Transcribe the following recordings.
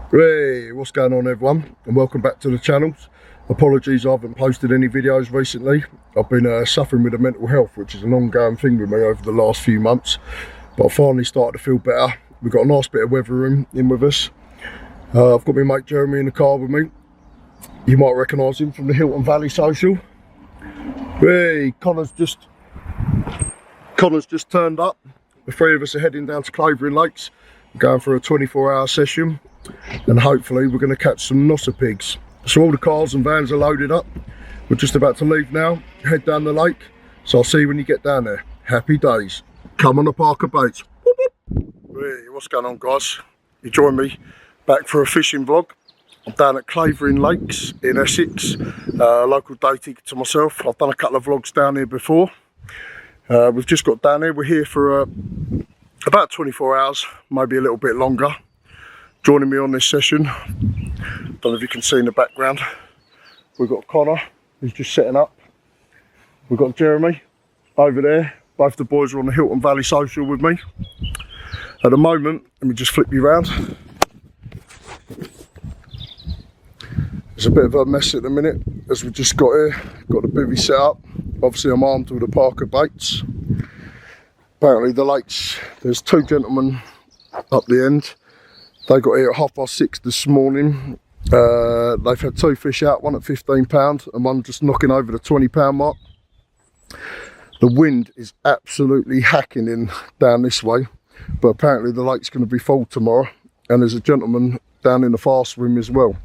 Hey, what's going on everyone, and welcome back to the channel. Apologies I haven't posted any videos recently. I've been suffering with a mental health, which is an ongoing thing with me over the last few months, but I finally started to feel better. We've got a nice bit of weather in with us. I've got my mate Jeremy in the car with me. You might recognise him from the Hilton Valley Social. Hey, Connor's just turned up. The three of us are heading down to Clavering Lakes. We're going for a 24-hour session, and hopefully we're going to catch some nosser pigs. So all the cars and vans are loaded up. We're just about to leave now, head down the lake. So I'll see you when you get down there. Happy days. Come on the Parker baits. Whoop, whoop. Hey, what's going on guys? You join me back for a fishing vlog. I'm down at Clavering Lakes in Essex, local dating to myself. I've done a couple of vlogs down here before. We've just got down here. We're here for about 24 hours, maybe a little bit longer. Joining me on this session, don't know if you can see in the background, we've got Connor, who's just setting up. We've got Jeremy over there. Both the boys are on the Hilton Valley Social with me. At the moment, let me just flip you around. It's a bit of a mess at the minute, as we just got here. Got the bivvy set up. Obviously I'm armed with the Parker baits. Apparently the lakes, there's two gentlemen up the end. They got here at 6:30 this morning. They've had two fish out, one at £15 and one just knocking over the £20 mark. The wind is absolutely hacking in down this way, but apparently the lake's going to be full tomorrow, and there's a gentleman down in the fast swim as well.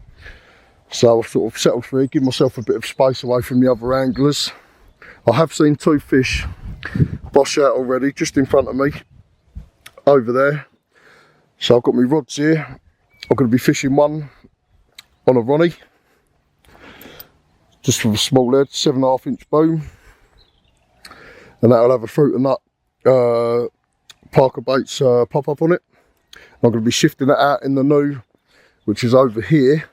So I've sort of settled for it, give myself a bit of space away from the other anglers. I have seen two fish bosh out already, just in front of me, over there. So I've got my rods here. I'm going to be fishing one on a Ronnie, just with a small lead, 7.5 inch boom, and that'll have a fruit and nut Parker baits pop up on it. I'm going to be shifting that out in the new, which is over here,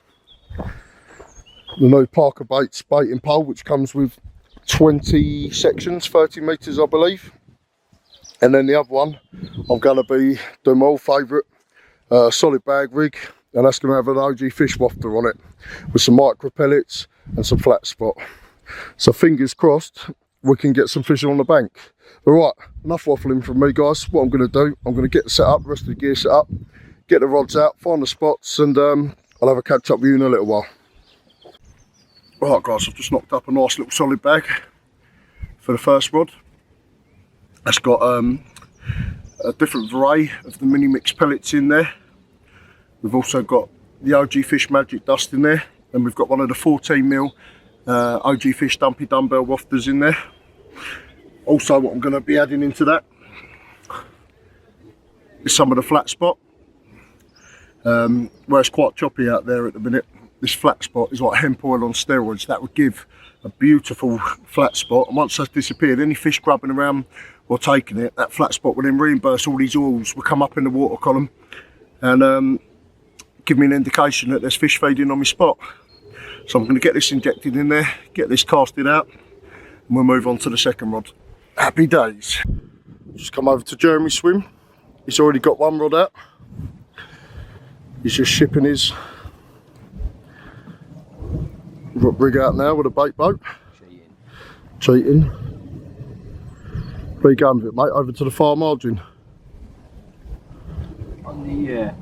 the new Parker baits baiting pole, which comes with 20 sections, 30 metres I believe. And then the other one, I'm going to be doing my old favourite solid bag rig, and that's going to have an OG fish wafter on it with some micro pellets and some flat spot. So fingers crossed we can get some fish on the bank. Alright, enough waffling from me guys. What I'm going to do, I'm going to get the setup, the rest of the gear set up, get the rods out, find the spots, and I'll have a catch up with you in a little while. Right guys, I've just knocked up a nice little solid bag for the first rod. That's got a different variety of the mini mix pellets in there. We've also got the OG Fish Magic Dust in there, and we've got one of the 14mm OG Fish Dumpy Dumbbell Wafters in there. Also what I'm going to be adding into that is some of the flat spot. Where it's quite choppy out there at the minute, this flat spot is like hemp oil on steroids. That would give a beautiful flat spot, and once that's disappeared, any fish grabbing around or taking it, that flat spot will then reimburse all these oils, will come up in the water column and give me an indication that there's fish feeding on my spot. So I'm going to get this injected in there, get this casted out, and we'll move on to the second rod. Happy days. Just come over to Jeremy's swim. He's already got one rod out. He's just shipping his rig out now with a bait boat. Cheating. Where you going with it, mate? Over to the far margin? On the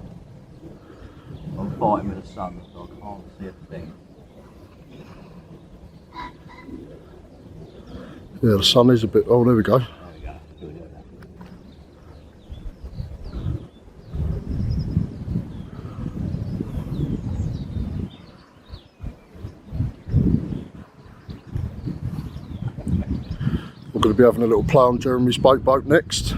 I'm fighting with the sun, so I can't see a thing. Yeah, the sun is a bit. Oh, there we go. There we go. I'm going to be having a little play on Jeremy's bait boat next.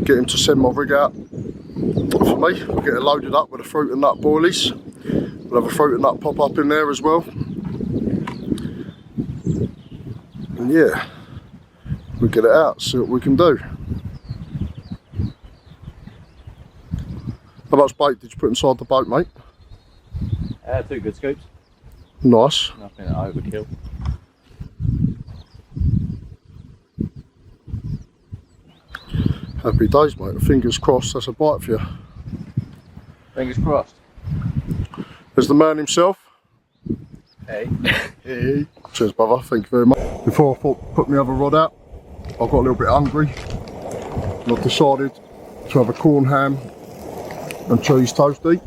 Get him to send my rig out for me. We'll get it loaded up with the fruit and nut boilies. We'll have a fruit and nut pop up in there as well. And yeah, we'll get it out, see what we can do. How much bait did you put inside the boat, mate? 2 good scoops. Nice. Nothing overkill. Happy days, mate. Fingers crossed that's a bite for you. Fingers crossed. There's the man himself. Hey. Hey. Cheers, brother. Thank you very much. Before I thought put my other rod out, I got a little bit hungry. And I've decided to have a corn ham and cheese toastie.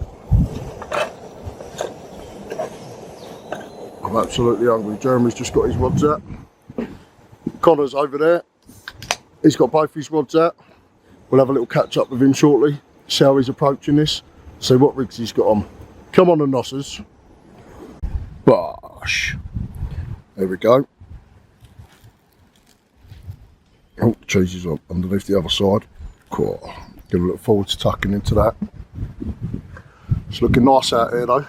I'm absolutely hungry. Jeremy's just got his rods out. Connor's over there. He's got both his rods out. We'll have a little catch up with him shortly. See how he's approaching this. See what rigs he's got on. Come on, the nossers. Bosh. There we go. Oh, the cheese is on underneath the other side. Cool. Gonna look forward to tucking into that. It's looking nice out here though.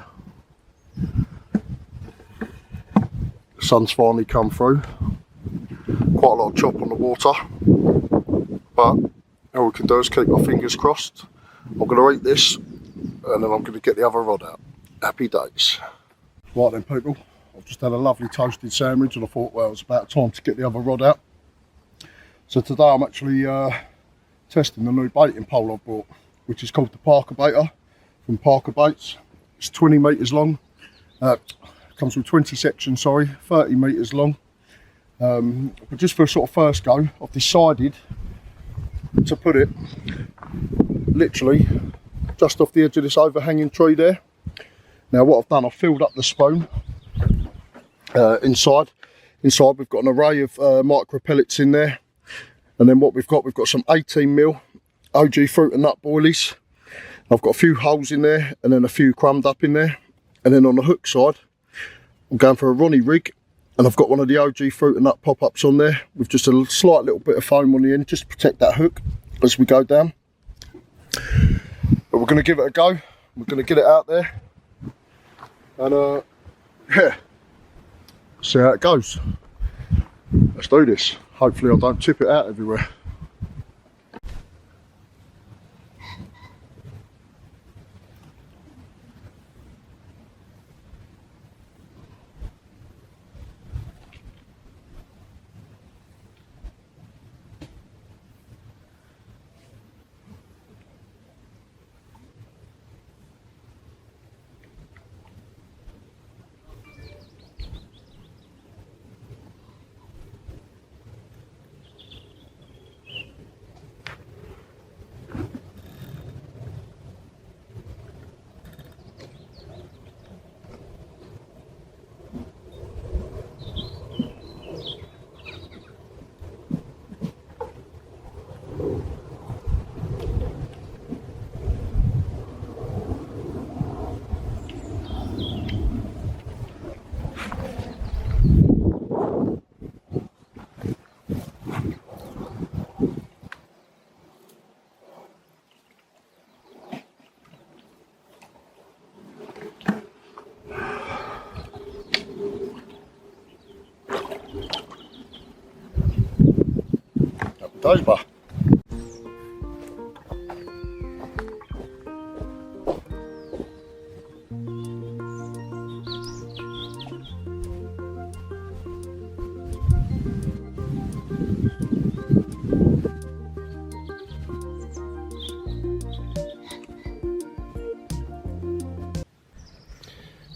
The sun's finally come through. Quite a lot of chop on the water. But all we can do is keep our fingers crossed. I'm going to eat this and then I'm going to get the other rod out. Happy days. Right then people, I've just had a lovely toasted sandwich and I thought, well, it's about time to get the other rod out. So today I'm actually testing the new baiting pole I've bought, which is called the Parker Baiter from Parker Baits. It's 20 metres long. Comes with 20 sections, 30 metres long. But just for a sort of first go, I've decided to put it literally just off the edge of this overhanging tree there. Now what I've done, I've filled up the spoon inside we've got an array of micro pellets in there, and then what we've got some 18mm OG fruit and nut boilies. I've got a few holes in there and then a few crumbed up in there, and then on the hook side I'm going for a Ronnie rig, and I've got one of the OG fruit and nut pop-ups on there with just a slight little bit of foam on the end just to protect that hook as we go down. But we're going to give it a go. We're going to get it out there and yeah, see how it goes. Let's do this. Hopefully I don't tip it out everywhere. Those bar.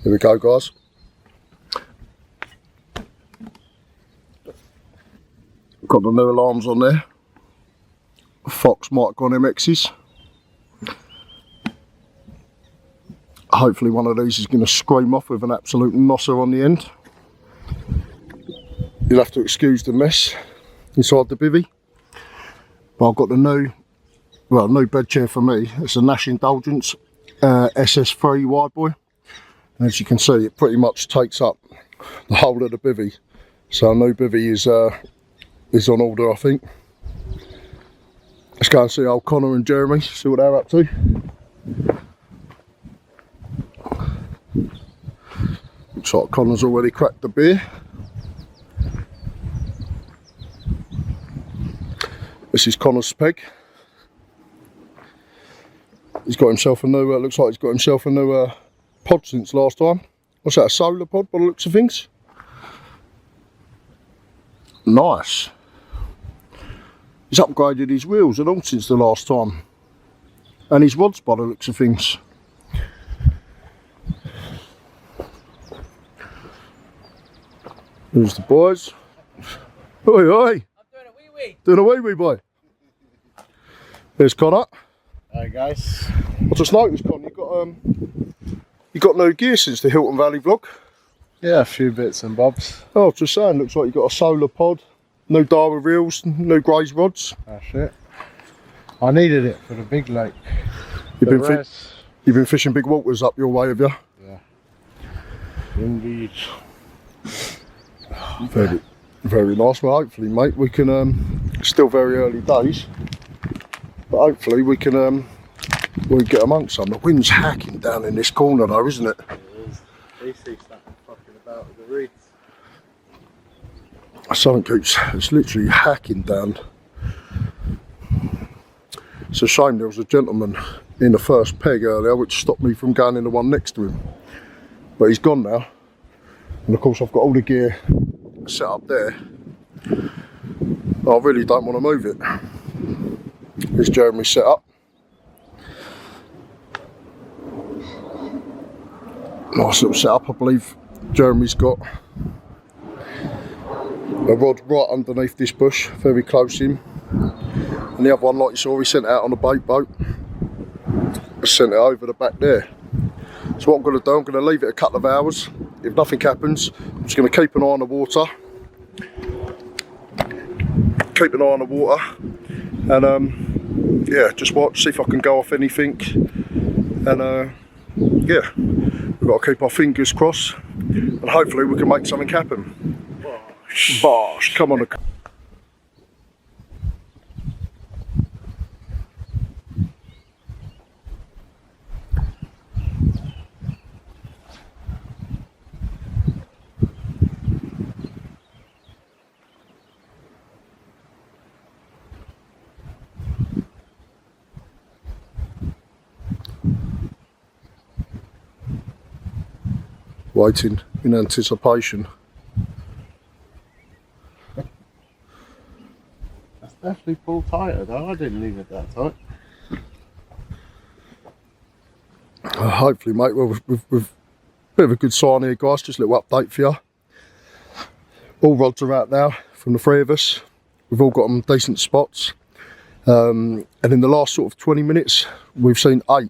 Here we go, guys. Got the new alarms on there. Fox Micron MXs. Hopefully one of these is going to scream off with an absolute nosser on the end. You'll have to excuse the mess inside the bivvy. But I've got the new bed chair for me. It's a Nash Indulgence SS3 wide boy. And as you can see, it pretty much takes up the whole of the bivvy. So a new bivvy is on order, I think. Let's go and see old Connor and Jeremy, see what they're up to. Looks like Connor's already cracked the beer. This is Connor's peg. He's got himself a new, looks like he's got himself a new pod since last time. What's that, a solar pod by the looks of things? Nice. He's upgraded his wheels and all since the last time. And his rods by the looks of things. There's the boys. Oi, oi. I'm doing a wee wee. Doing a wee wee, boy. There's Connor. Hi guys. I just noticed, Con, you got no gear since the Hilton Valley vlog. Yeah, a few bits and bobs. Oh, I was just saying, looks like you got a solar pod, no Dara reels, no Graze rods. That's it. I needed it for the big lake. You've been fishing big waters up your way, have you? Yeah. Indeed. Very, very nice. Well, hopefully, mate, we can. Still very early days, but hopefully we can. We'll get amongst some. The wind's hacking down in this corner, though, isn't it? It is. DC starting fucking about with the reeds. Something keeps. It's literally hacking down. It's a shame there was a gentleman in the first peg earlier, which stopped me from going in the one next to him. But he's gone now, and of course I've got all the gear set up there. I really don't want to move it. Here's Jeremy's set up. Nice little setup. I believe Jeremy's got a rod right underneath this bush, very close in. And the other one, like you saw, he sent out on a bait boat. I sent it over the back there. So what I'm going to do, I'm going to leave it a couple of hours. If nothing happens, I'm just going to keep an eye on the water. Keep an eye on the water. And yeah, just watch, see if I can go off anything. And yeah, we've got to keep our fingers crossed. And hopefully we can make something happen. Bosh, come on. Waiting in anticipation. That's definitely pulled tighter though. I didn't leave it that tight. Hopefully, mate, well, we've a bit of a good sign here, guys. Just a little update for you. All rods are out now from the three of us. We've all got them decent spots. And in the last sort of 20 minutes, we've seen 8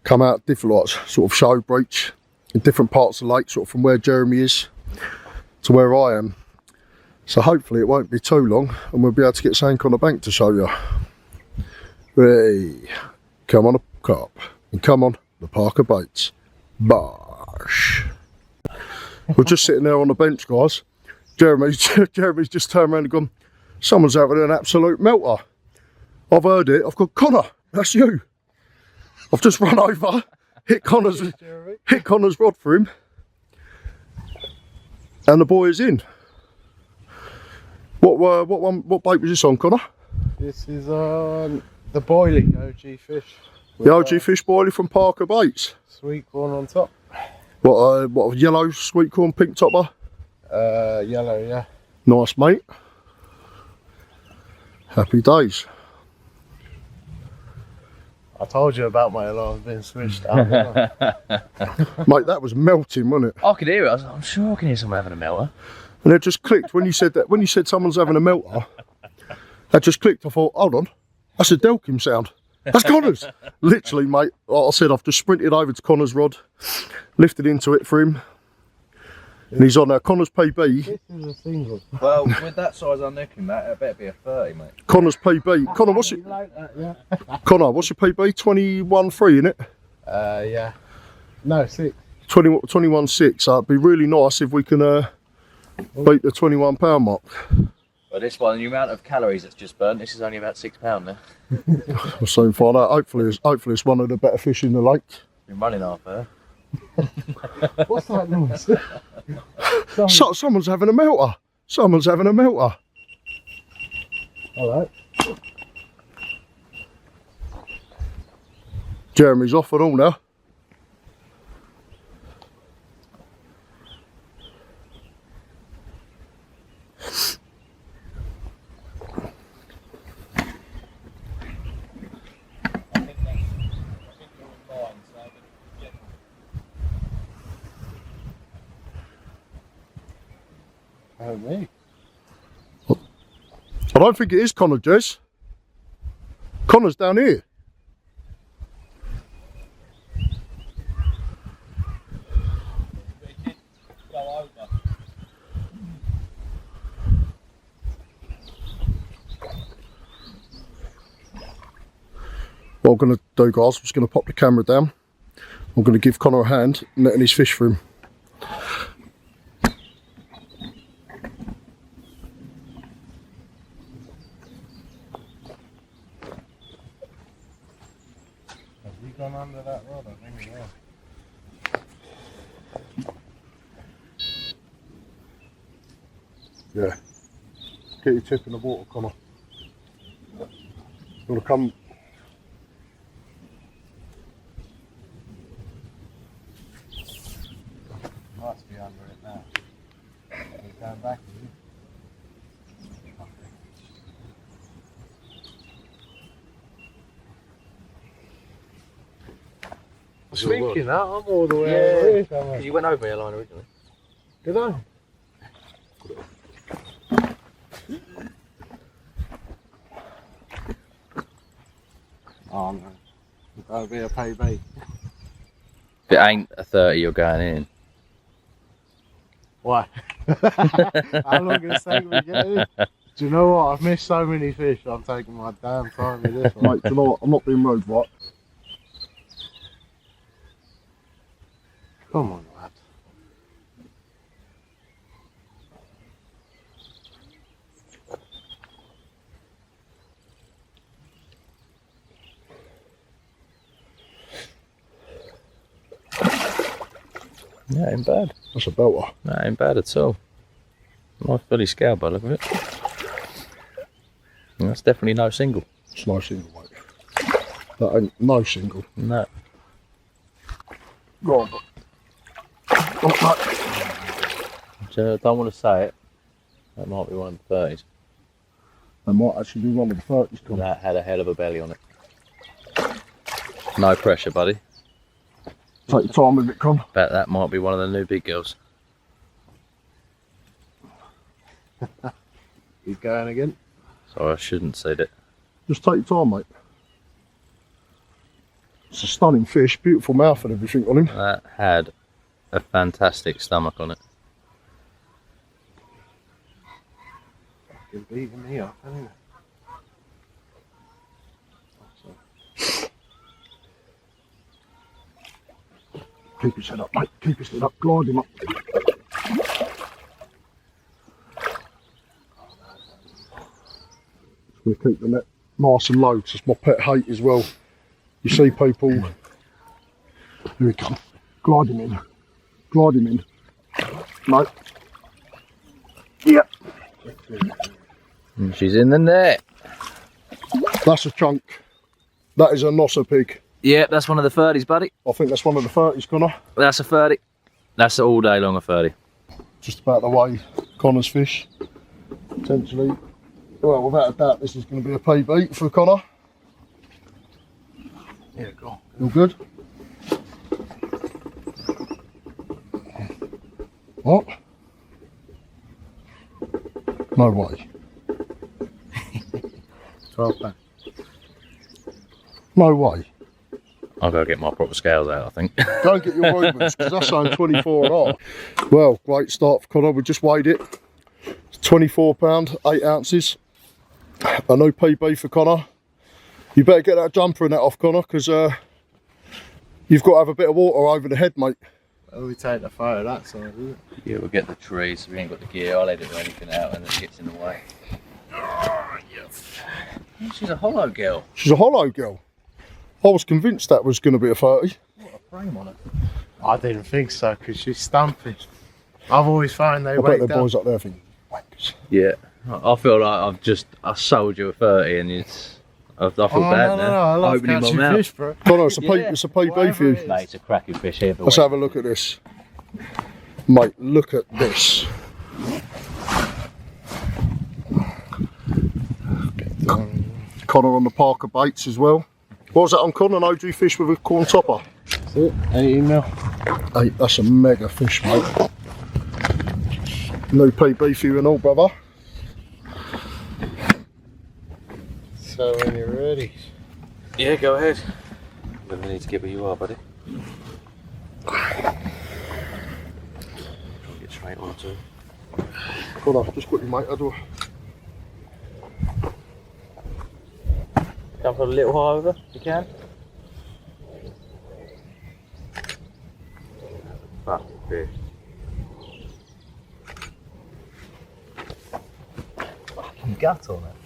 come out different lots, sort of show breach in different parts of the lake, sort of from where Jeremy is to where I am. So hopefully it won't be too long and we'll be able to get something on the bank to show you. Hey, come on a carp and come on the Parker baits. Bosh. We're just sitting there on the bench, guys. Jeremy's just turned around and gone, someone's having an absolute melter. I've heard it. I've got, Connor, that's you. I've just run over, hit Connor's rod for him, and the boy is in. What bait was this on, Connor? This is on the boilie OG fish. The OG fish boilie from Parker Baits. Sweet corn on top. What yellow sweet corn, pink topper? Yellow, yeah. Nice, mate. Happy days. I told you about my alarm being switched out. Mate, that was melting, wasn't it? I could hear it. I'm sure I can hear someone having a melter. And it just clicked when you said that. When you said someone's having a melter, that just clicked. I thought, hold on, that's a Delkim sound. That's Connor's. Literally, mate. Like I said, I've just sprinted over to Connor's rod, lifted into it for him, and he's on Connor's PB. This is a single. Well, with that size I'm nicking, Matt, it better be a 30, mate. Connor's PB. Connor, what's it? Like that, yeah. Connor, what's your PB? 21.3, innit? Yeah. No, 6. 21.6. So it'd be really nice if we can beat the £21 mark. Well, this one, the amount of calories that's just burnt, this is only about £6 now. We'll soon find out. Hopefully it's one of the better fish in the lake. Been running half there. What's that noise? Someone's having a melter. Someone's having a melter. Alright. Jeremy's off and all now. me. I don't think it is Connor, Jez. Connor's down here. What I'm going to do, guys, I'm just going to pop the camera down. I'm going to give Connor a hand netting his fish for him. Have we gone under that rod? I think we have. Yeah. Get your tip in the water, Connor. You want to come? Must be under it now. He's going back, is he? I was thinking that, I'm all the way over here somewhere. You went over your line originally. Did I? Oh no. That'll be a pay bait. If it ain't a 30, you're going in. Why? How long did it take me to get in? Do you know what? I've missed so many fish, I'm taking my damn time with this one. Mate, do you know what? I'm not being road right. Come on, lad. Yeah, ain't bad. That's a belter. No, ain't bad at all. Nice fully scaled by the look of it. And that's definitely no single. It's no single, mate. That ain't no single. No. Go on. Oh, I don't want to say it. That might be one of the 30s. that might actually be one of the 30s, Connor. That had a hell of a belly on it. No pressure, buddy. Take your time with it, Con. Bet that might be one of the new big girls. He's going again. So I shouldn't say that. Just take your time, mate. It's a stunning fish, beautiful mouth and everything on him. That had a fantastic stomach on it. Fucking beating me up, hasn't he? Keep his head up, mate. Keep his head up. Glide him up. We'll keep the net nice and low, 'cause it's my pet hate as well. You see people. Here he comes. Glide him in. Glide him in. No. Yep. And she's in the net. That's a chunk. That is a nosser pig. Yeah, that's one of the 30s, buddy. I think that's one of the 30s, Connor. That's a 30. That's all day long a 30. Just about the way Connor's fish. Potentially. Well, without a doubt, this is going to be a PB for Connor. Yeah, go on. All good? What? No way. 12 pounds. No way. I'll go get my proper scales out, I think. Go and get your Romans, because that's saying 24 and a half. Well, great start for Connor. We just weighed it. It's 24 pound, 8 ounces. A new PB for Connor. You better get that jumper and that off, Connor, because you've got to have a bit of water over the head, mate. Well, we take the photo that side, isn't it? Yeah, we'll get the trees, so we ain't got the gear. I'll edit anything out and it gets in the way. Oh, she's a hollow girl. She's a hollow girl. I was convinced that was going to be a 30. What a frame on it. I didn't think so, because she's stumpy. I've always found they I bet wake the up. boys up there thinking, wankers. Yeah. I feel like I sold you a 30 and I feel bad now. No, I love Opening my catching mouth. fish, bro. Connor, it's a, Yeah. it's a PB for Whatever you. it is. Mate, it's a cracking fish here. Let's have a look at this. Mate, look at this. Connor on the Parker baits as well. What was that on Connor? An OG fish with a corn topper? That's it. 18 mil. Hey, that's a mega fish, mate. New PB for you and all, brother. So when you're ready. Yeah, go ahead. I'm gonna need to get where you are, buddy. Get straight onto. Hold on, just quickly, mate. How do I... Come for a little high over, if you can. Fucking fish. Fucking gut on it.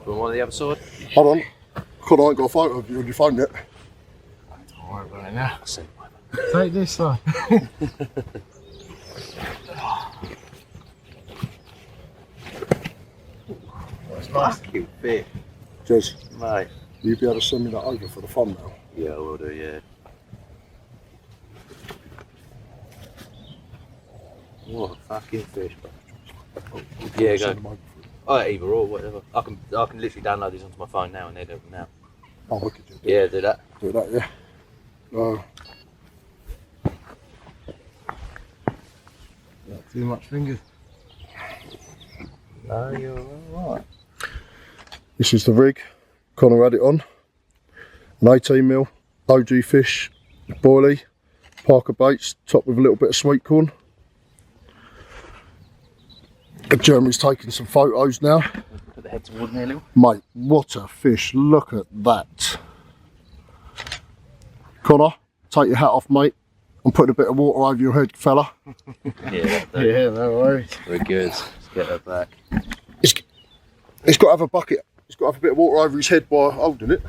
From one of the other side. Hold on. God, I ain't got a photo of you on your phone yet. Don't worry about it now. I'll send one. Take this side. That's nice. Fucking fish. Jez, Mate. will you be able to send me that over for the fun now? Yeah, I will do, yeah. What a fucking fish, bro. Yeah, go. Send them over for you. Either or, whatever. I can literally download these onto my phone now and edit them now. Oh, wicked, yeah. Yeah, do that. Do that, yeah. Not too much fingers. No, you're alright. This is the rig. Connor had it on. An 18mm OG fish, boilie, Parker baits, topped with a little bit of sweet corn. Jeremy's taking some photos now. Put the head towards me a little. Mate, what a fish. Look at that. Connor, take your hat off, mate. I'm putting a bit of water over your head, fella. Yeah, Yeah, no worries. we're good. Let's get her back. He's got to have a bucket. He's got to have a bit of water over his head by holding it.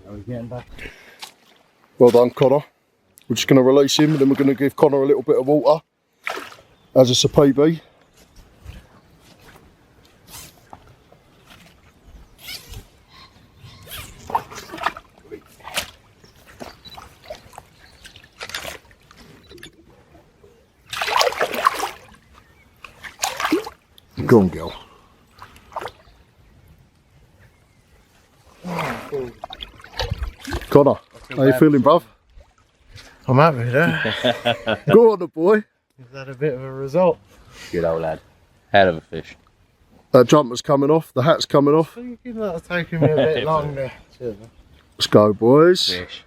Are we getting back? Well done, Connor. We're just going to release him and then we're going to give Connor a little bit of water as it's a PB. Go on, girl. Connor, how you feeling, bruv? I'm happy with that. Go on, the boy. Is that a bit of a result? Good old lad. Hell of a fish. That jumper's coming off, the hat's coming off. Thinking that's taking me a bit longer. Let's go, boys. Fish.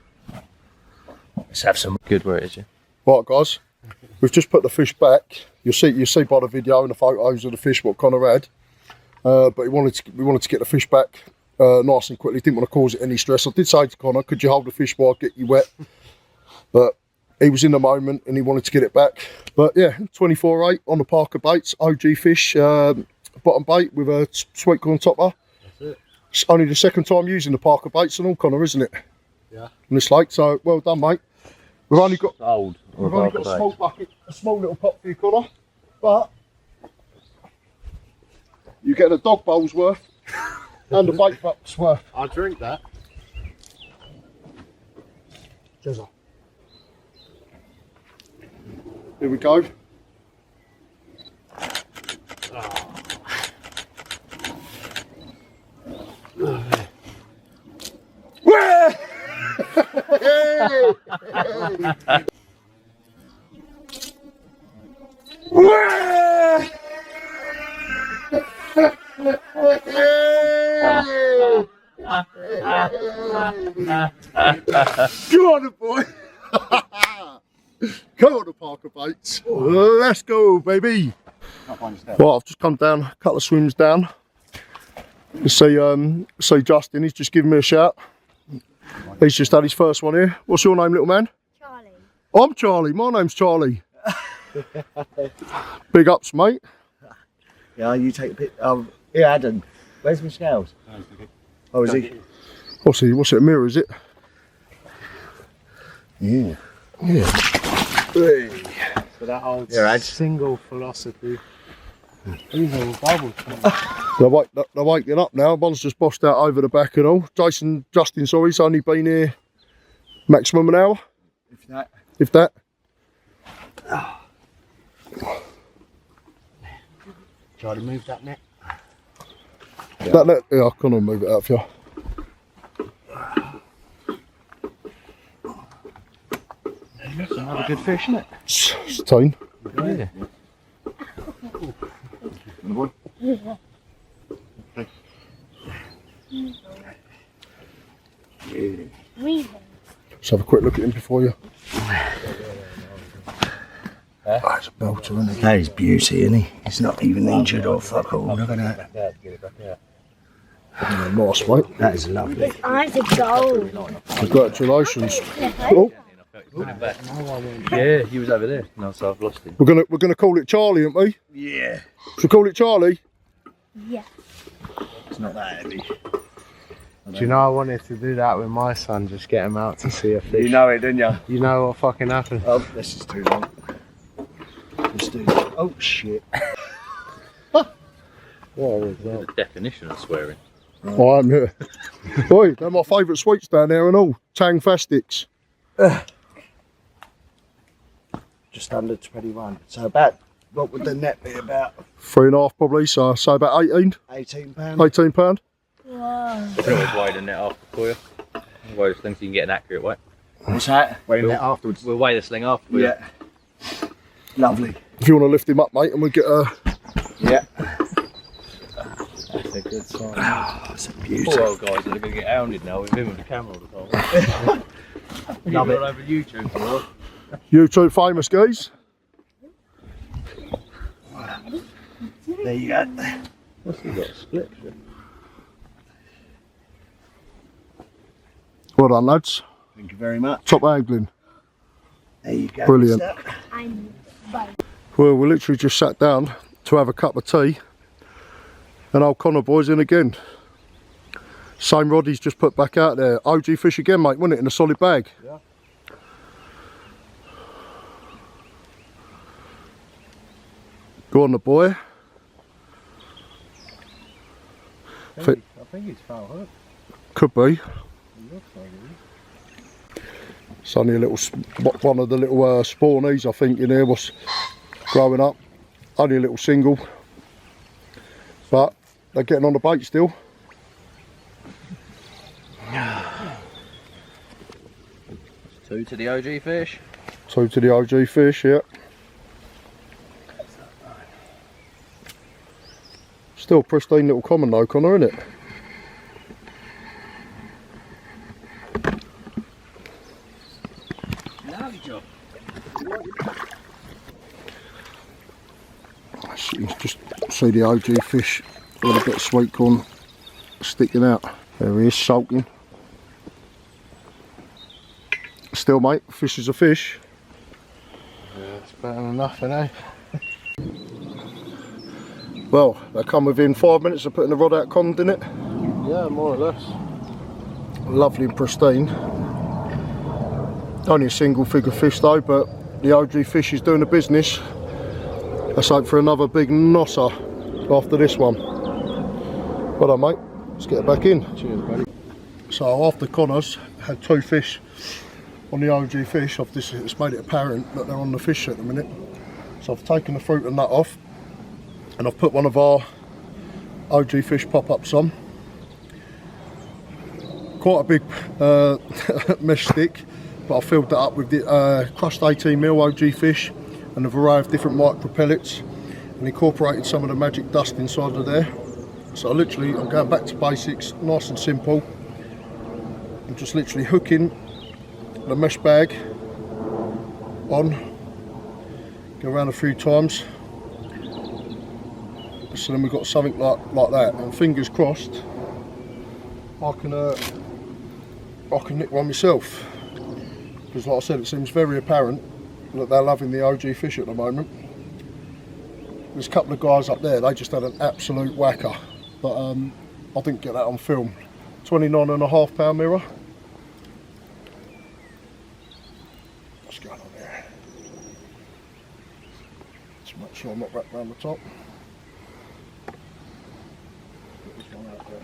Let's have some good where it is, yeah. Right, guys, we've just put the fish back. You'll see by the video and the photos of the fish what Connor had. But we wanted to get the fish back nice and quickly. Didn't want to cause it any stress. I did say to Connor, could you hold the fish while I get you wet? But he was in the moment and he wanted to get it back. But yeah, 24/8 on the Parker baits, OG fish, bottom bait with a sweet corn topper. That's it. It's only the second time using the Parker baits and all, Connor, isn't it? Yeah. In this lake, so well done, mate. We've only got Old. We've only got a small bucket, a small little pot for you, Connor, but you get a dog bowl's worth and a bait buck's worth. I'll drink that. Jezza. Here we go. Go on, boy. Come on, the Parker baits. Let's go, baby. Well, I've just come down, a couple of swims down. You see Justin, he's just given me a shout. He's just had his first one here. What's your name, little man? Charlie. I'm Charlie. My name's Charlie. Big ups, mate. Yeah, you take a pic. Yeah, Adam. Where's my scales? Oh, is he? What's it, a mirror, is it? Yeah. Yeah. Hey. So that old Ad. single philosophy. These are all bubbles. They're waking up now. One's just bossed out over the back and all. Justin, sorry, he's only been here maximum an hour, If that. if that. Try to move that net. That net, yeah, I can't move it out for you. That's another good fish, isn't it? It's a tune. Yeah. Let's have a quick look at him before you. That's a belter, isn't he? That is beauty, isn't he? He's not even injured or fuck all. Look at that. Yeah, nice, mate. That is lovely. Eyes are gold. Congratulations. Oh, Put him back. Yeah, he was over there. No, so I've lost him. we're gonna call it Charlie, aren't we? Yeah. Should we call it Charlie? Yeah. It's not that heavy. Do you know I wanted to do that with my son, just get him out to see a fish. You know it, didn't you? You know what fucking happened? Oh, this is too long. Let's do that. Oh, shit. What was that? The definition of swearing. Oh, I'm here. Oi, they're my favourite sweets down there and all. Tang Fastics. Just under 21. So about, what would the net be about? 3.5 probably, so say about 18. £18? £18. Whoa. I can always weigh the net after for you. Weigh the sling so you can get an accurate weight. What's that? Weighing that afterwards. We'll weigh the sling after for you. Yeah. Lovely. If you want to lift him up, mate, and we'll get Yeah. That's a good sign. Oh, it's a beauty. Poor old guys that are going to get hounded now with him with the camera all the time. Love it. All over YouTube for a while. YouTube famous guys. There you go. What's he got? Split. Well done, lads. Thank you very much. Top angling. There you go. Brilliant. I'm bite. Well, we literally just sat down to have a cup of tea. And old Connor boy's in again. Same rod he's just put back out there. OG fish again, mate, wasn't it? In a solid bag. Yeah. Go on, the boy. I think he's foul hook. Could be. He looks like it. It's only a little, one of the little spawnees, I think, in here was growing up. Only a little single. But they're getting on the bait still. Two to the OG fish. Two to the OG fish, yeah. Still pristine little common though, Connor, isn't it? Lovely job. You can just see the OG fish with a bit of sweet corn sticking out. There he is, sulking. Still, mate, fish is a fish. Yeah, it's better than nothing, eh? Well, they come within 5 minutes of putting the rod out conned, didn't it? Yeah, more or less. Lovely and pristine. Only a single figure fish though, but the OG fish is doing the business. Let's hope for another big nosser after this one. Well done, mate. Let's get it back in. Cheers, buddy. So after Connor's had two fish on the OG fish, it's made it apparent that they're on the fish at the minute. So I've taken the fruit and nut off, and I've put one of our OG fish pop-ups on. Quite a big mesh stick, but I filled that up with the crushed 18mm OG fish and a variety of different micro pellets, and incorporated some of the magic dust inside of there. So literally I'm going back to basics, nice and simple. I'm just literally hooking the mesh bag on, go around a few times, so then we've got something like that, and fingers crossed I can nick one myself, because like I said, it seems very apparent that they're loving the OG fish at the moment. There's a couple of guys up there, they just had an absolute whacker, but I didn't get that on film. 29.5 pound mirror. What's going on there? Just make sure I'm not wrapped around the top. Put this one out there.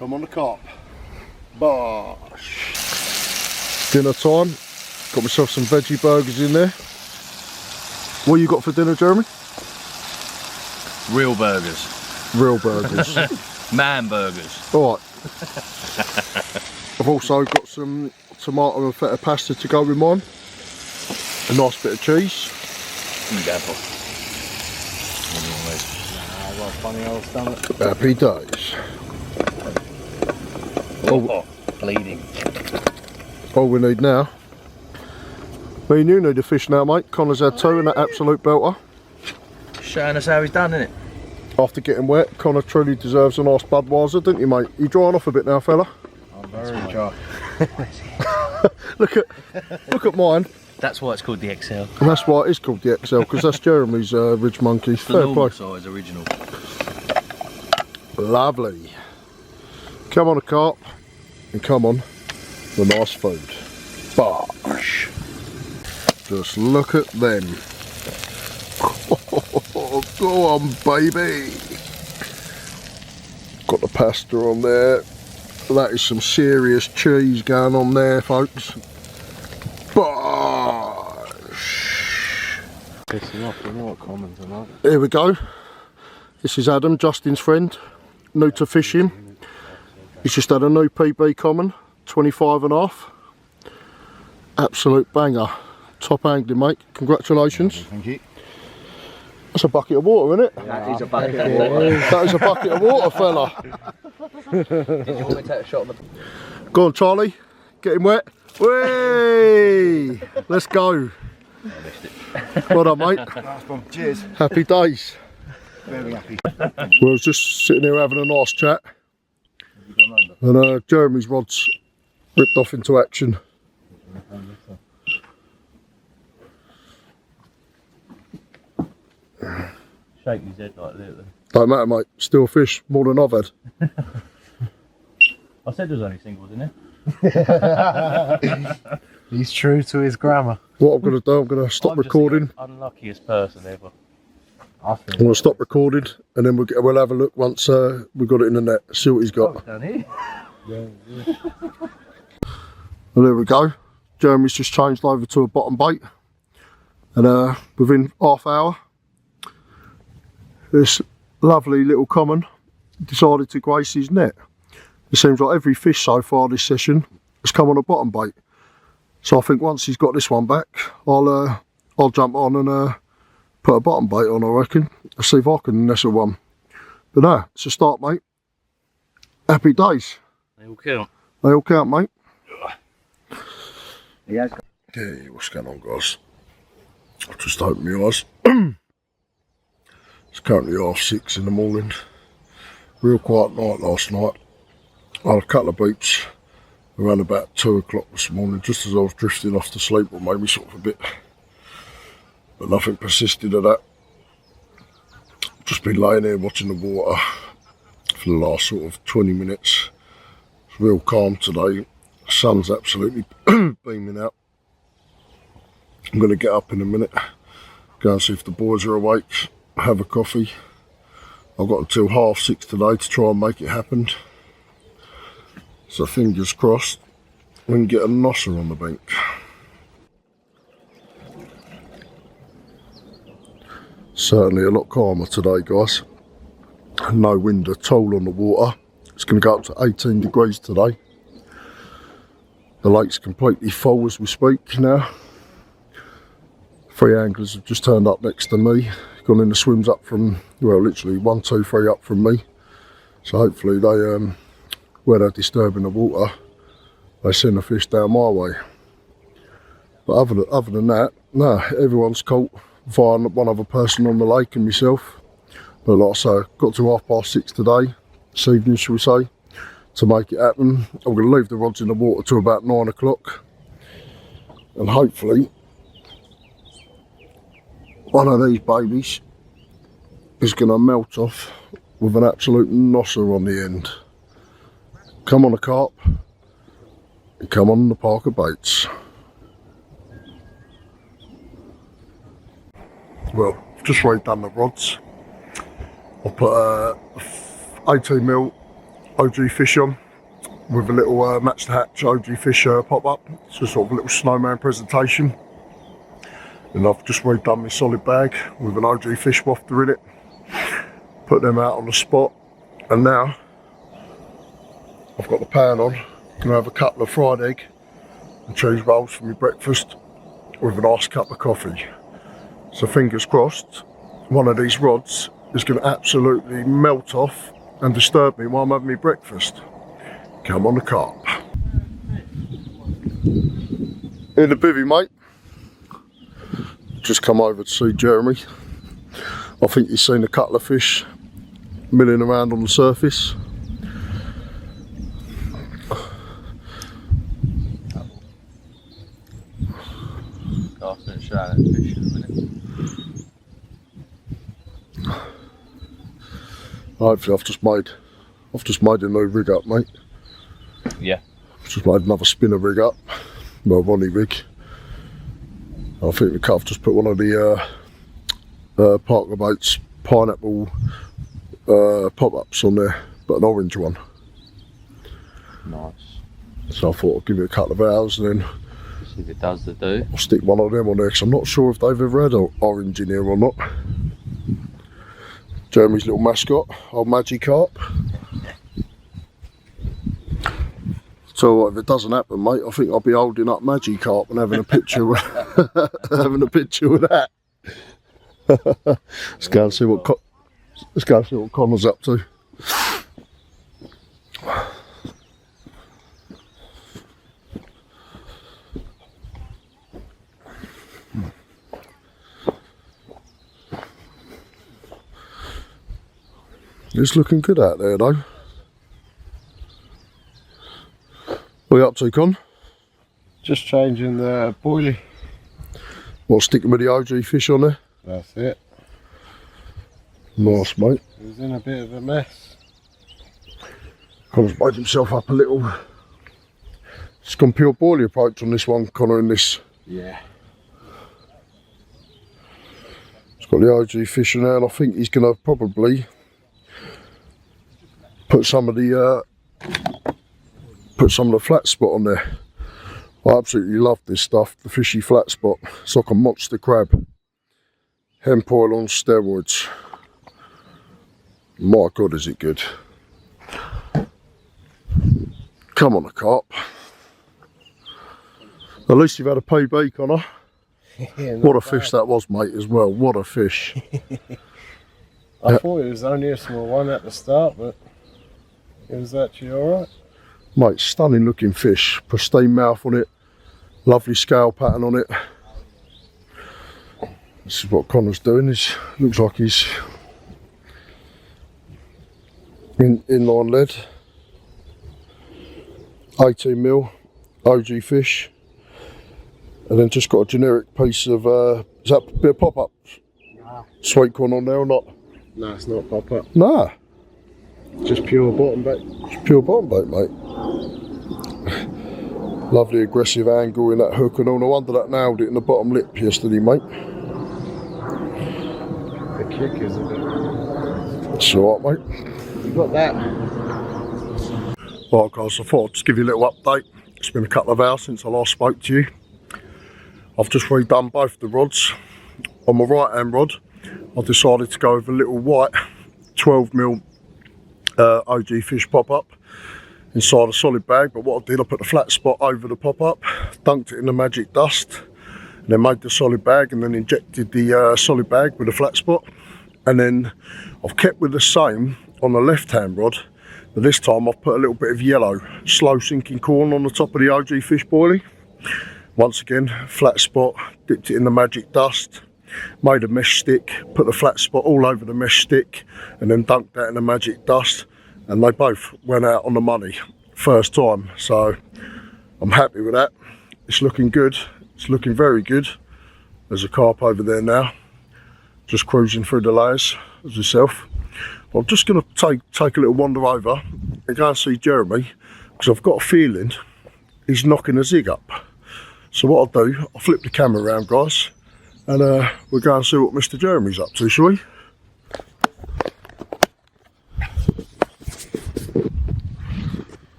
Come on the carp. Bosh. Dinner time. Got myself some veggie burgers in there. What you got for dinner, Jeremy? Real burgers. Real burgers. Man burgers. Alright. I've also got some tomato and feta pasta to go with mine. A nice bit of cheese. I've got a funny old stomach. Happy days. Oh, bleeding. All we need now. Me and you need a fish now, mate. Connor's had two and that absolute belter. Showing us how he's done, innit? After getting wet, Connor truly deserves a nice Budweiser, didn't you, mate? You drying off a bit now, fella? I'm very dry. Look at mine. That's why it's called the XL. And that's why it is called the XL, because that's Jeremy's Ridge Monkey. The Fair normal play. size original. Lovely. Come on a carp, and come on the nice food. Bosh. Just look at them. Oh, go on, baby. Got the pasta on there. That is some serious cheese going on there, folks. Bosh. Pissing off, you know what commons are like. Here we go. This is Adam, Justin's friend. New to fishing. He's just had a new PB common, 25.5. Absolute banger. Top angling, mate. Congratulations. Thank you. That's a bucket of water, isn't it? That is a bucket of water. That is a bucket of water, fella. Did you want me to take a shot of the... Go on, Charlie. Get him wet. Whee! Let's go. Well done, mate. Nice one. Cheers. Happy days. Very happy. We was just sitting here having a nice chat. And Jeremy's rod's ripped off into action. Shake his head like that. Don't matter, mate. Still fish, more than I've had. I said there was only singles in there. He's true to his grammar. What I'm going to do, I'm going to stop I'm just recording. the unluckiest person ever. I I'm think. going to stop recording, and then we'll have a look once we've got it in the net. See what he's got. Down here. Well, there we go. Jeremy's just changed over to a bottom bait, and within half hour, this lovely little common decided to grace his net. It seems like every fish so far this session has come on a bottom bait. So I think once he's got this one back, I'll jump on and put a bottom bait on, I reckon. I'll see if I can nestle one. But no, it's a start, mate. Happy days. They all count. They all count, mate. He has got Hey, what's going on, guys? I've just opened my eyes. It's currently 6:30 in the morning. Real quiet night last night. I had a couple of beeps around about 2 o'clock this morning, just as I was drifting off to sleep, or maybe sort of a bit. But nothing persisted of that. Just been laying here watching the water for the last sort of 20 minutes. It's real calm today. The sun's absolutely beaming out. I'm going to get up in a minute, go and see if the boys are awake, have a coffee. I've got until 6:30 today to try and make it happen. So fingers crossed, we can get a nosser on the bank. Certainly a lot calmer today, guys. No wind at all on the water. It's going to go up to 18 degrees today. The lake's completely full as we speak now. 3 anglers have just turned up next to me, gone in the swims up from, well, literally 1, 2, 3 up from me. So hopefully they, where they're disturbing the water, they send the fish down my way. But other than that, no, everyone's caught via one other person on the lake and myself. But like I say, got to 6:30 today, this evening shall we say, to make it happen. I'm going to leave the rods in the water till about 9 o'clock. And hopefully, one of these babies is going to melt off with an absolute nosser on the end. Come on the carp, and come on the Parker baits. Well, just redone the rods. I put 18mm OG fish on with a little match the hatch OG fish pop-up. It's a sort of a little snowman presentation. And I've just redone my solid bag with an OG fish wafter in it. Put them out on the spot. And now I've got the pan on. Gonna have a couple of fried egg and cheese rolls for my breakfast with a nice cup of coffee. So fingers crossed, one of these rods is gonna absolutely melt off and disturb me while I'm having my breakfast. Come on the carp. In the bivvy, mate. Just come over to see Jeremy. I think he's seen a couple of fish milling around on the surface. Casting and showing that fish in a minute. Hopefully I've just made a new rig up, mate. Yeah. Just made another spinner rig up. Well, Ronnie rig. I think I've just put one of the Parker Boats pineapple pop-ups on there, but an orange one. Nice. So I thought I'd give it a couple of hours and then See if it does the do. I'll stick one of them on there because I'm not sure if they've ever had orange in here or not. Jeremy's little mascot, old Magikarp. So what, if it doesn't happen, mate, I think I'll be holding up Magikarp and having a picture with, having a picture with that. Let's go and see what Connor's up to. It's looking good out there though. What are you up to, Con? Just changing the boilie. What, sticking with the OG fish on there? That's it. Nice, mate. It was in a bit of a mess. Connor's made himself up a little. Just gone pure boilie approach on this one, Connor, in this. Yeah. He's got the OG fish in there, and I think he's going to probably put some of the flat spot on there. I absolutely love this stuff, the fishy flat spot. It's like a monster crab. Hemp oil on steroids. My God, is it good. Come on, a carp. At least you've had a PB, Connor. Yeah, What a fish that was, mate, as well. What a fish. I thought it was only a small one at the start, but it was actually alright. Mate, stunning looking fish. Pristine mouth on it. Lovely scale pattern on it. This is what Connor's doing. Looks like he's inline lead. 18mm OG fish. And then just got a generic piece of, is that a bit of pop-up? Nah. Sweet corn on there or not? No, it's not pop-up. Nah. Just pure bottom bait. It's pure bottom bait, mate. Lovely aggressive angle in that hook and all. No wonder that nailed it in the bottom lip yesterday, mate. The kick is a bit. It's alright, mate. You got that? Right, guys, I thought I'd just give you a little update. It's been a couple of hours since I last spoke to you. I've just redone both the rods. On my right hand rod, I decided to go with a little white 12mm OG fish pop-up inside a solid bag, but what I did, I put the flat spot over the pop-up, dunked it in the magic dust, and then made the solid bag and then injected the solid bag with the flat spot. And then I've kept with the same on the left hand rod, but this time I've put a little bit of yellow slow sinking corn on the top of the OG fish boilie. Once again, flat spot, dipped it in the magic dust, made a mesh stick, put the flat spot all over the mesh stick, and then dunked that in the magic dust, and they both went out on the money first time. So I'm happy with that. It's looking good. It's looking very good. There's a carp over there now, just cruising through the layers as yourself. I'm just going to take a little wander over and go and see Jeremy, because I've got a feeling he's knocking a zig up. So what I'll do, I'll flip the camera around, guys, and we'll go and see what Mr. Jeremy's up to, shall we?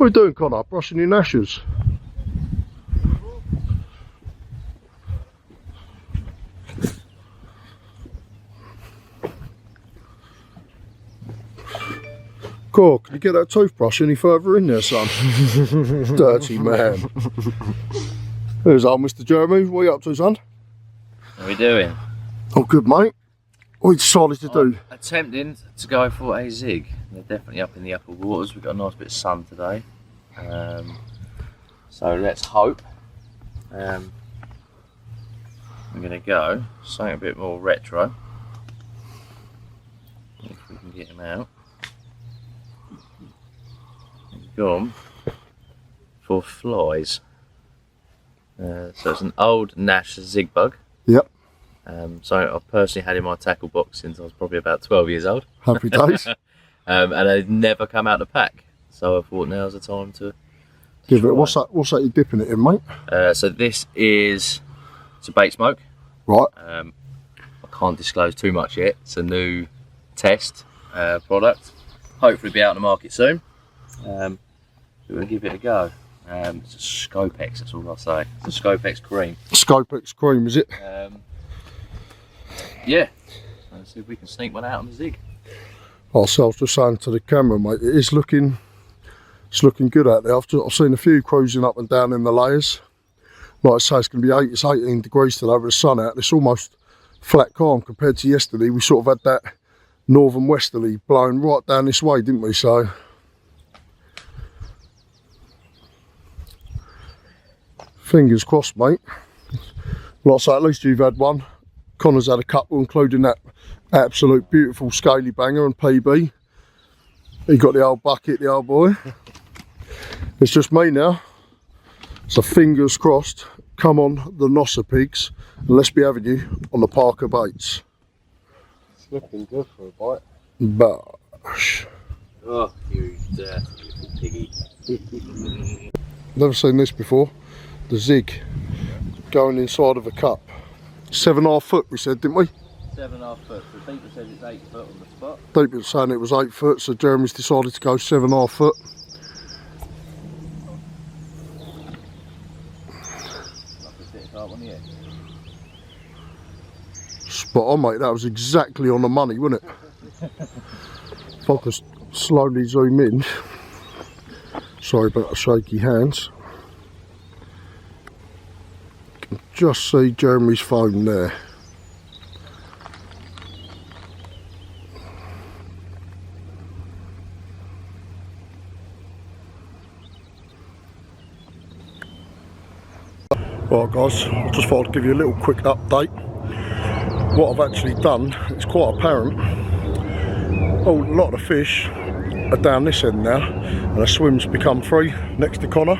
What are you doing, Connor? Brushing your gnashers? Cool, can you get that toothbrush any further in there, son? Dirty man. There's old Mr. Jeremy. What are you up to, son? What are we doing? Oh, good, mate. What you decided to do? Attempting to go for a zig. They're definitely up in the upper waters. We've got a nice bit of sun today. So let's hope. I'm going to go something a bit more retro. If we can get him out. We've gone for flies. So it's an old Nash zig bug. Yep. So I've personally had in my tackle box since I was probably about 12 years old. Happy days. And they've never come out the pack. So I thought now's the time to Give it. What's that you're dipping it in, mate? So this is a bait smoke. Right. I can't disclose too much yet. It's a new test product. Hopefully be out in the market soon. We'll give it a go. It's a Scopex, that's all I'll say. It's a Scopex cream. Scopex cream, is it? Yeah. So let's see if we can sneak one out on the zig. So I was just saying to the camera, mate, it's looking good out there. I've seen a few cruising up and down in the layers. Like I say, it's going to be 18 degrees today with the sun out. It's almost flat calm compared to yesterday. We sort of had that northern westerly blowing right down this way, didn't we? So fingers crossed, mate. Like I say, at least you've had one. Connor's had a couple, including that absolute beautiful scaly banger and PB. He got the old bucket, the old boy. It's just me now. So fingers crossed, come on the Nosser pigs, and let's be having you on the Parker baits. It's looking good for a bite. Bosh. Oh, you dirty little piggy. Never seen this before. The zig going inside of a cup. 7.5 foot we said, didn't we? 7.5 foot. So people said it's 8 foot on the spot. People were saying it was 8 foot, so Jeremy's decided to go 7.5 foot. Spot on, mate. That was exactly on the money, wasn't it? If I could slowly zoom in. Sorry about the shaky hands. Can just see Jeremy's phone there. Right guys, I just thought I'd give you a little quick update. What I've actually done, it's quite apparent. Oh, a lot of the fish are down this end now, and the swim's become free next to Connor.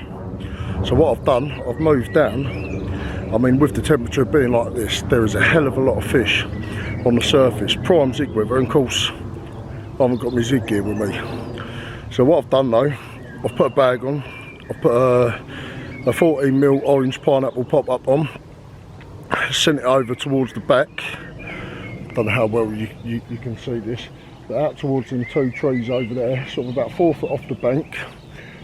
So what I've done, I've moved down. I mean, with the temperature being like this, there is a hell of a lot of fish on the surface. Prime zig weather, and of course, I haven't got my zig gear with me. So what I've done though, I've put a bag on, I've put a 14mm orange pineapple pop-up on, sent it over towards the back. Don't know how well you can see this, but out towards them 2 trees over there, sort of about 4 foot off the bank.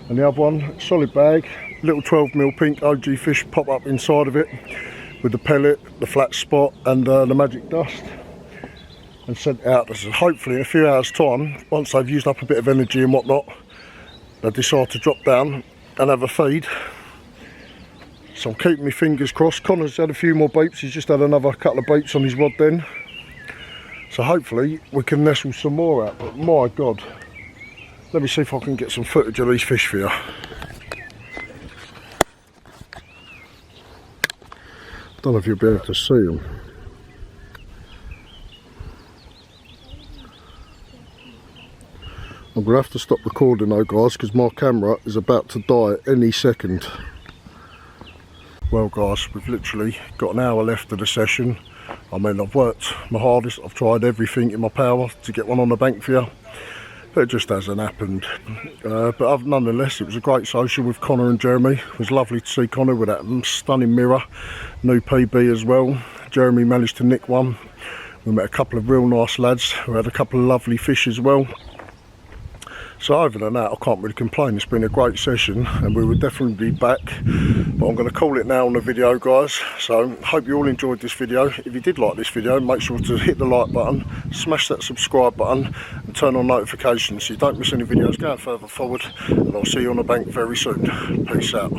And the other one, solid bag, little 12mm pink OG fish pop-up inside of it, with the pellet, the flat spot and the magic dust. And sent it out. So hopefully in a few hours time, once they've used up a bit of energy and whatnot, they'll decide to drop down and have a feed. So I'm keeping my fingers crossed. Connor's had a few more baits. He's just had another couple of baits on his rod then. So hopefully we can nestle some more out. But my God, let me see if I can get some footage of these fish for you. Don't know if you'll be able to see them. I'm going to have to stop recording though guys, because my camera is about to die any second. Well guys, we've literally got an hour left of the session. I mean, I've worked my hardest, I've tried everything in my power to get one on the bank for you, but it just hasn't happened. But nonetheless, it was a great social with Connor and Jeremy. It was lovely to see Connor with that stunning mirror, new PB as well. Jeremy managed to nick one. We met a couple of real nice lads who had a couple of lovely fish as well. So other than that, I can't really complain. It's been a great session and we will definitely be back, but I'm going to call it now on the video, guys. So hope you all enjoyed this video. If you did like this video, make sure to hit the like button, smash that subscribe button and turn on notifications so you don't miss any videos going further forward, and I'll see you on the bank very soon. Peace out.